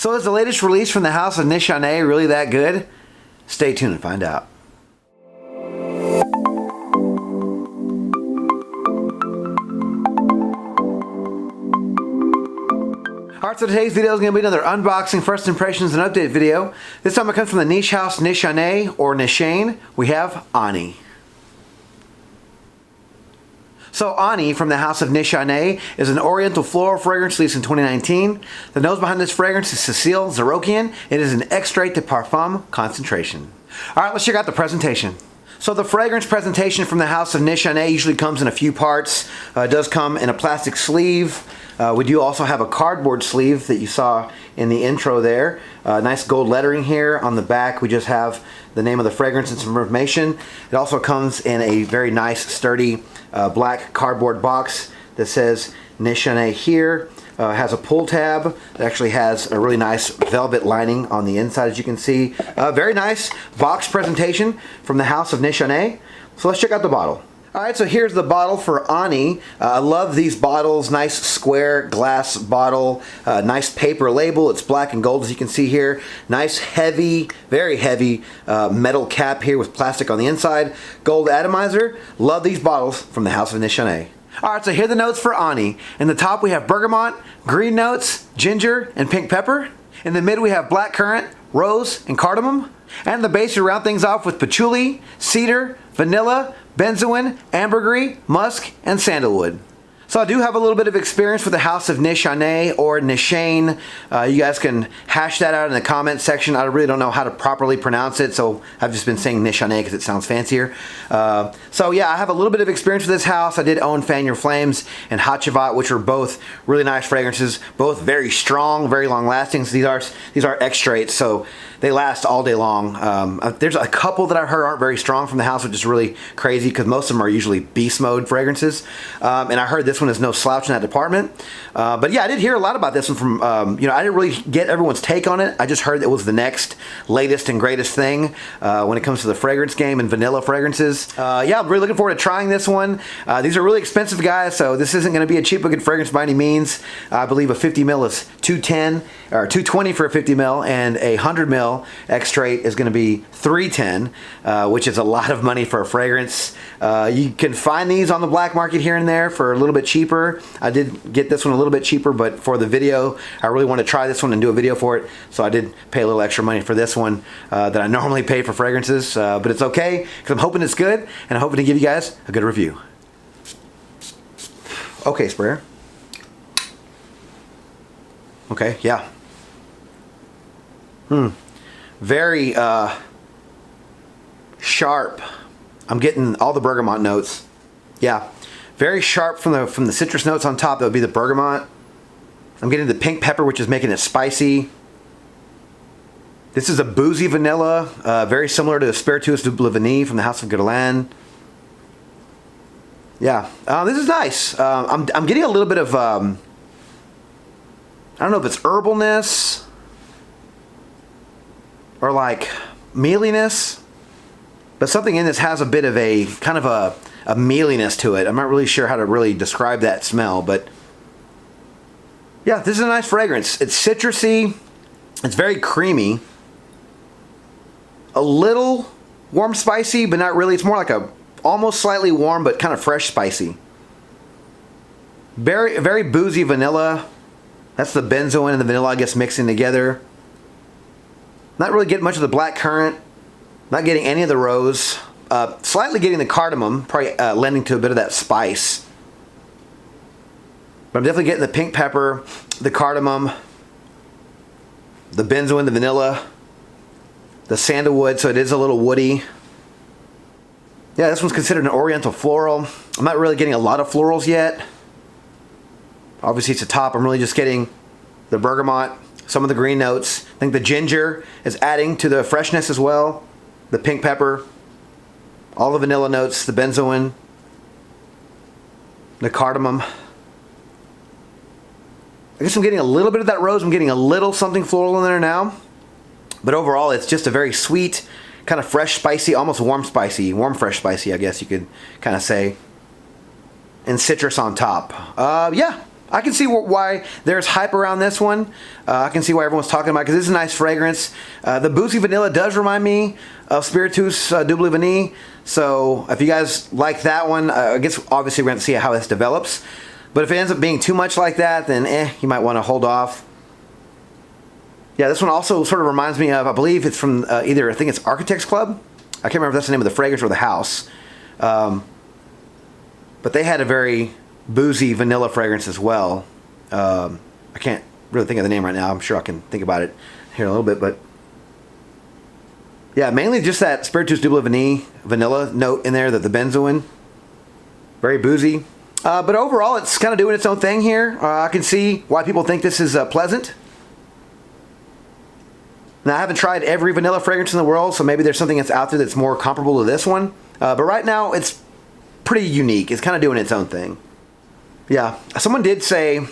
So is the latest release from the house of Nishane really that good? Stay tuned and find out. Alright, so today's video is going to be another unboxing, first impressions, and update video. This time it comes from the niche house Nishane, or Nishane. We have Ani. So Ani from the house of Nishane is an oriental floral fragrance released in 2019. The nose behind this fragrance is Cecile Zarokian. It is an extrait de parfum concentration. Alright, let's check out the presentation. So the fragrance presentation from the house of Nishane usually comes in a few parts. It does come in a plastic sleeve. We do also have a cardboard sleeve that you saw in the intro there. Nice gold lettering here. On the back we just have the name of the fragrance and some information. It also comes in a very nice sturdy black cardboard box that says Nishane here. Has a pull tab that actually has a really nice velvet lining on the inside, as you can see. Very nice box presentation from the house of Nishane. So let's check out the bottle. Alright, so here's the bottle for Ani. I love these bottles. Nice square glass bottle. Nice paper label. It's black and gold, as you can see here. Nice heavy, very heavy metal cap here with plastic on the inside. Gold atomizer. Love these bottles from the house of Nishane. Alright, so here are the notes for Ani. In the top we have bergamot, green notes, ginger, and pink pepper. In the mid we have blackcurrant, rose, and cardamom. And in the base you round things off with patchouli, cedar, vanilla, benzoin, ambergris, musk, and sandalwood. So I do have a little bit of experience with the house of Nishane or Nishane. You guys can hash that out in the comments section. I really don't know how to properly pronounce it, so I've just been saying Nishane because it sounds fancier. So yeah, I have a little bit of experience with this house. I did own Fan Your Flames and Hot Chavat, which are both really nice fragrances, both very strong, very long lasting. So these are extraits, so they last all day long. There's a couple that I heard aren't very strong from the house, which is really crazy because most of them are usually beast mode fragrances. And I heard this one is no slouch in that department. But yeah, I did hear a lot about this one from, I didn't really get everyone's take on it. I just heard it was the next latest and greatest thing when it comes to the fragrance game and vanilla fragrances. Yeah, I'm really looking forward to trying this one. These are really expensive, guys, so this isn't going to be a cheap looking fragrance by any means. I believe a 50 ml is $210 or $220 for a 50 ml, and a 100 ml extrait is going to be $310, which is a lot of money for a fragrance. You can find these on the black market here and there for a little bit cheaper. I did get this one a little bit cheaper, but for the video, I really want to try this one and do a video for it, so I did pay a little extra money for this one that I normally pay for fragrances, but it's okay because I'm hoping it's good, and I'm hoping to give you guys a good review. Okay, sprayer. Okay, yeah. Very sharp. I'm getting all the bergamot notes. Yeah, very sharp from the citrus notes on top. That would be the bergamot. I'm getting the pink pepper, which is making it spicy. This is a boozy vanilla, very similar to the Spirituous Double Vanille from the House of Guerlain. Yeah, this is nice. I'm getting a little bit of I don't know if it's herbalness or like mealiness, but something in this has a bit of a kind of a mealiness to it. I'm not really sure how to really describe that smell, but yeah, this is a nice fragrance. It's citrusy, it's very creamy, a little warm spicy, but not really. It's more like a almost slightly warm but kind of fresh spicy. Very, very boozy vanilla. That's the benzoin and the vanilla, I guess, mixing together. Not really getting much of the black currant. Not getting any of the rose. Slightly getting the cardamom, probably lending to a bit of that spice. But I'm definitely getting the pink pepper, the cardamom, the benzoin, the vanilla, the sandalwood, so it is a little woody. Yeah, this one's considered an oriental floral. I'm not really getting a lot of florals yet. Obviously it's a top. I'm really just getting the bergamot, some of the green notes. I think the ginger is adding to the freshness as well. The pink pepper, all the vanilla notes, the benzoin, the cardamom. I guess I'm getting a little bit of that rose. I'm getting a little something floral in there now. But overall, it's just a very sweet, kind of fresh, spicy, almost warm spicy, warm fresh spicy, I guess you could kind of say. And citrus on top. Yeah, I can see why there's hype around this one. I can see why everyone's talking about it because it's a nice fragrance. The boozy vanilla does remind me of Spiritus Double Vanille. So if you guys like that one, I guess obviously we're going to see how this develops. But if it ends up being too much like that, then you might want to hold off. Yeah, this one also sort of reminds me of, I believe it's from either, I think it's Architects Club. I can't remember if that's the name of the fragrance or the house. But they had a very boozy vanilla fragrance as well. I can't really think of the name right now. I'm sure I can think about it here in a little bit. But yeah, mainly just that Spiritus Double vanilla note in there, the benzoin. Very boozy. But overall, it's kind of doing its own thing here. I can see why people think this is pleasant. Now, I haven't tried every vanilla fragrance in the world, so maybe there's something that's out there that's more comparable to this one. But right now, it's pretty unique. It's kind of doing its own thing. Yeah, someone did say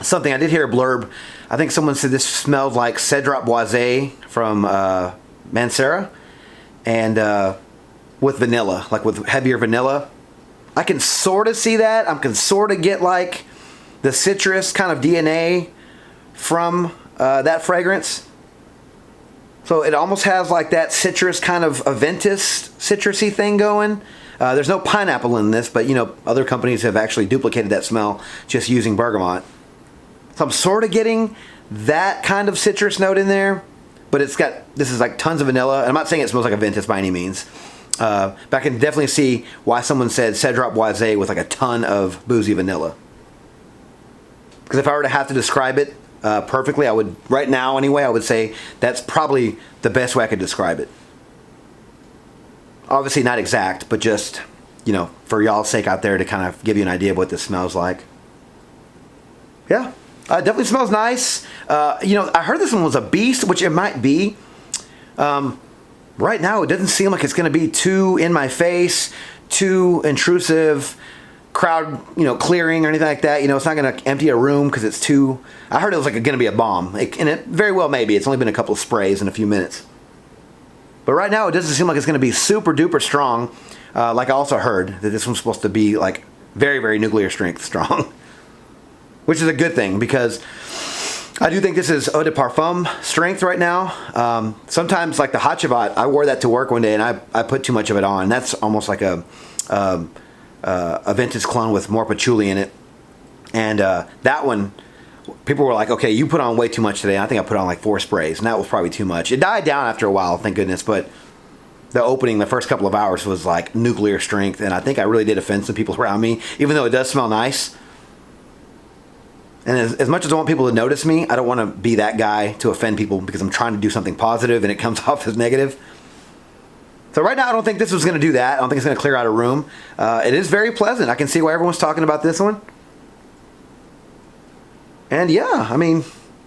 something. I did hear a blurb. I think someone said this smelled like Cedrat Boisé from Mancera, and with vanilla, like with heavier vanilla. I can sort of see that. I can sort of get like the citrus kind of DNA from that fragrance. So it almost has like that citrus kind of Aventus citrusy thing going. There's no pineapple in this, but you know, other companies have actually duplicated that smell just using bergamot. So I'm sort of getting that kind of citrus note in there, but this is like tons of vanilla. And I'm not saying it smells like Aventus by any means. But I can definitely see why someone said Cedrat Boisé with like a ton of boozy vanilla. Because if I were to have to describe it perfectly, I would, right now anyway, I would say that's probably the best way I could describe it. Obviously not exact, but just, you know, for y'all's sake out there to kind of give you an idea of what this smells like. Yeah, definitely smells nice. You know, I heard this one was a beast, which it might be. Right now, it doesn't seem like it's going to be too in my face, too intrusive, crowd, you know, clearing or anything like that. You know, it's not going to empty a room because it's too... I heard it was like going to be a bomb. And it very well may be. It's only been a couple of sprays in a few minutes. But right now, it doesn't seem like it's going to be super duper strong. Like I also heard that this one's supposed to be like very, very nuclear strength strong. Which is a good thing because I do think this is eau de parfum strength right now. Sometimes like the Hot Chavat, I wore that to work one day and I put too much of it on. That's almost like a vintage clone with more patchouli in it. And that one, people were like, okay, you put on way too much today. I think I put on like 4 sprays, and that was probably too much. It died down after a while, thank goodness, but the opening, the first couple of hours was like nuclear strength, and I think I really did offend some people around me, even though it does smell nice. And as much as I want people to notice me, I don't want to be that guy to offend people because I'm trying to do something positive and it comes off as negative. So right now, I don't think this was going to do that. I don't think it's going to clear out a room. It is very pleasant. I can see why everyone's talking about this one. And yeah, I mean,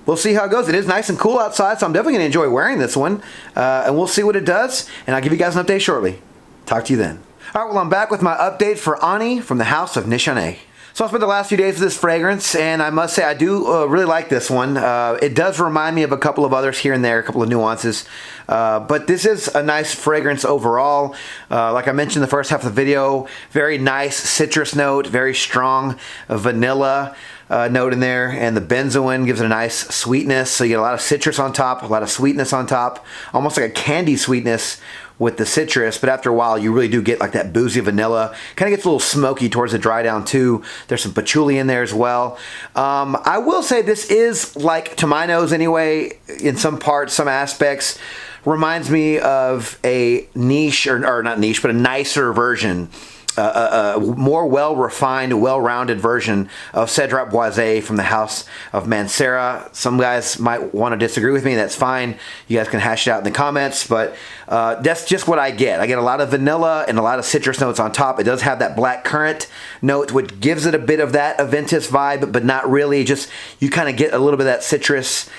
we'll see how it goes. It is nice and cool outside, so I'm definitely going to enjoy wearing this one. And we'll see what it does, and I'll give you guys an update shortly. Talk to you then. All right, well, I'm back with my update for Ani from the house of Nishane. So I spent the last few days with this fragrance, and I must say I do really like this one. It does remind me of a couple of others here and there, a couple of nuances. But this is a nice fragrance overall. Like I mentioned in the first half of the video, very nice citrus note, very strong vanilla note in there, and the benzoin gives it a nice sweetness. So you get a lot of citrus on top, a lot of sweetness on top, almost like a candy sweetness with the citrus, but after a while you really do get like that boozy vanilla. Kind of gets a little smoky towards the dry down too. There's some patchouli in there as well. I will say this is, like, to my nose anyway, in some parts, some aspects, reminds me of a niche, or not niche, but a nicer version, a more well-refined, well-rounded version of Cedrat Boisé from the house of Mancera. Some guys might want to disagree with me. That's fine. You guys can hash it out in the comments, but that's just what I get. I get a lot of vanilla and a lot of citrus notes on top. It does have that black currant note, which gives it a bit of that Aventus vibe, but not really. Just, you kind of get a little bit of that citrus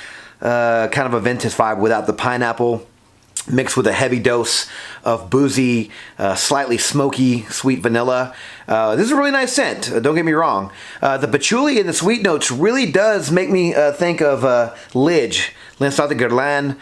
kind of Aventus vibe without the pineapple, mixed with a heavy dose of boozy, slightly smoky, sweet vanilla. This is a really nice scent, don't get me wrong. The patchouli and the sweet notes really does make me think of Lidge. L'Instant de Guerlain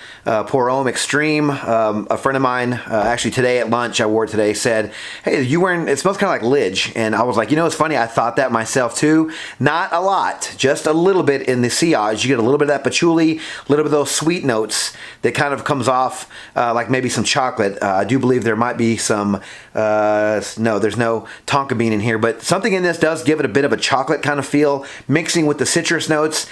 Pour Homme Extreme. A friend of mine, actually today at lunch, I wore it today, said, hey, you wearing, it smells kind of like Lidge. And I was like, you know, it's funny, I thought that myself too. Not a lot, just a little bit in the sillage. You get a little bit of that patchouli, a little bit of those sweet notes that kind of comes off like maybe some chocolate. I do believe there might be some, no, there's no tonka bean in here, but something in this does give it a bit of a chocolate kind of feel, mixing with the citrus notes.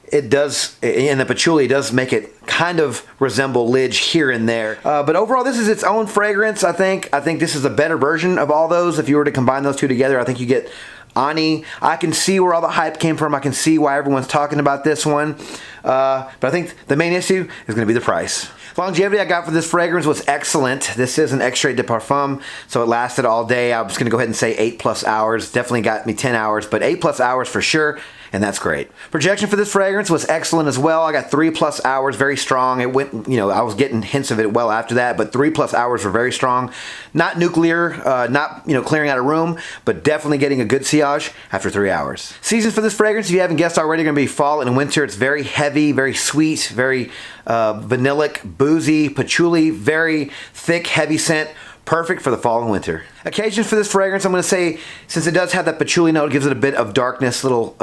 It does, and the patchouli does make it kind of resemble Lidge here and there. But overall, this is its own fragrance, I think. I think this is a better version of all those. If you were to combine those two together, I think you get Ani. I can see where all the hype came from. I can see why everyone's talking about this one. But I think the main issue is going to be the price. Longevity I got for this fragrance was excellent. This is an extrait de parfum, so it lasted all day. I was going to go ahead and say 8+ hours. Definitely got me 10 hours, but 8+ hours for sure, and that's great. Projection for this fragrance was excellent as well. I got 3+ hours, very strong. It went, you know, I was getting hints of it well after that, but 3+ hours were very strong. Not nuclear, not, you know, clearing out a room, but definitely getting a good sillage after 3 hours. Seasons for this fragrance, if you haven't guessed already, are going to be fall and winter. It's very heavy, very sweet, very vanillic, boozy, patchouli, very thick, heavy scent. Perfect for the fall and winter. Occasion for this fragrance, I'm going to say, since it does have that patchouli note, it gives it a bit of darkness, little,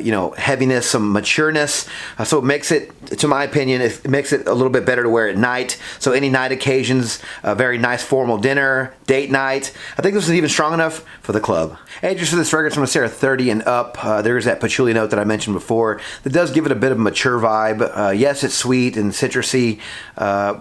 you know, heaviness, some matureness. So it makes it, to my opinion, it makes it a little bit better to wear at night. So any night occasions, a very nice formal dinner, date night. I think this is even strong enough for the club. Ages for this fragrance, I'm going to say are 30 and up. There's that patchouli note that I mentioned before that does give it a bit of a mature vibe. Yes, it's sweet and citrusy,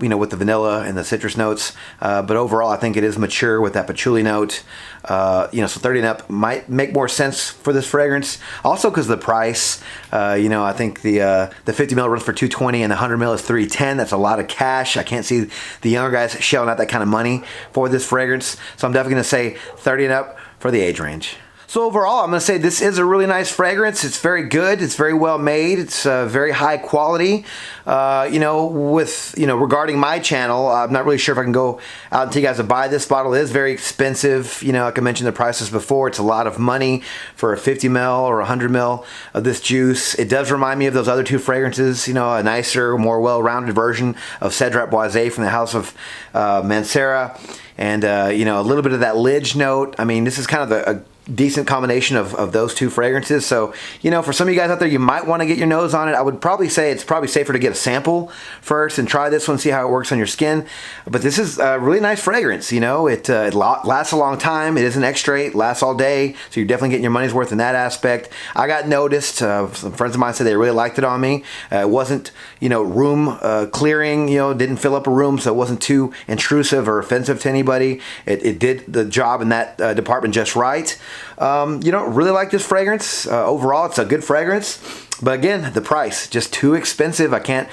you know, with the vanilla and the citrus notes. But overall, I think it is mature with that patchouli note. You know, so 30 and up might make more sense for this fragrance. Also because of the price. You know, I think the 50 ml runs for $220 and the 100 ml is $310. That's a lot of cash. I can't see the younger guys shelling out that kind of money for this fragrance. So I'm definitely going to say 30 and up for the age range. So overall, I'm going to say this is a really nice fragrance. It's very good. It's very well made. It's very high quality. You know, with, you know, regarding my channel, I'm not really sure if I can go out and tell you guys to buy this bottle. It is very expensive. You know, like I mentioned the prices before, it's a lot of money for a 50 ml or 100 ml of this juice. It does remind me of those other two fragrances, you know, a nicer, more well-rounded version of Cedrat Boisé from the house of Mancera. And, you know, a little bit of that Lidge note. I mean, this is kind of a decent combination of those two fragrances. So, you know, for some of you guys out there, you might want to get your nose on it. I would probably say it's probably safer to get a sample first and try this one, see how it works on your skin. But this is a really nice fragrance. You know, it lasts a long time. It is an extrait, lasts all day. So you're definitely getting your money's worth in that aspect. I got noticed. Some friends of mine said they really liked it on me. It wasn't, you know, room clearing, you know, didn't fill up a room, so it wasn't too intrusive or offensive to anybody. It did the job in that department just right. You know, really like this fragrance. Overall, it's a good fragrance. But again, the price, just too expensive. I can't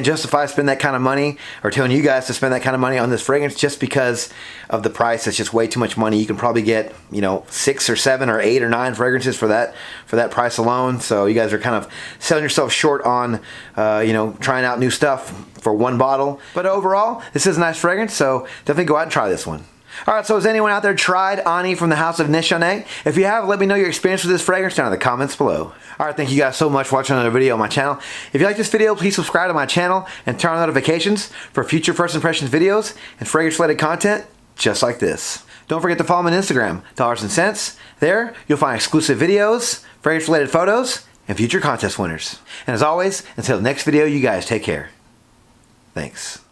justify spending that kind of money or telling you guys to spend that kind of money on this fragrance just because of the price. It's just way too much money. You can probably get, you know, 6 or 7 or 8 or 9 fragrances for that price alone. So you guys are kind of selling yourself short on, you know, trying out new stuff for one bottle. But overall, this is a nice fragrance. So definitely go out and try this one. Alright, so has anyone out there tried Ani from the house of Nishane? If you have, let me know your experience with this fragrance down in the comments below. Alright, thank you guys so much for watching another video on my channel. If you like this video, please subscribe to my channel and turn on notifications for future first impressions videos and fragrance related content just like this. Don't forget to follow me on Instagram, Dollars and Cents. There, you'll find exclusive videos, fragrance related photos, and future contest winners. And as always, until the next video, you guys take care. Thanks.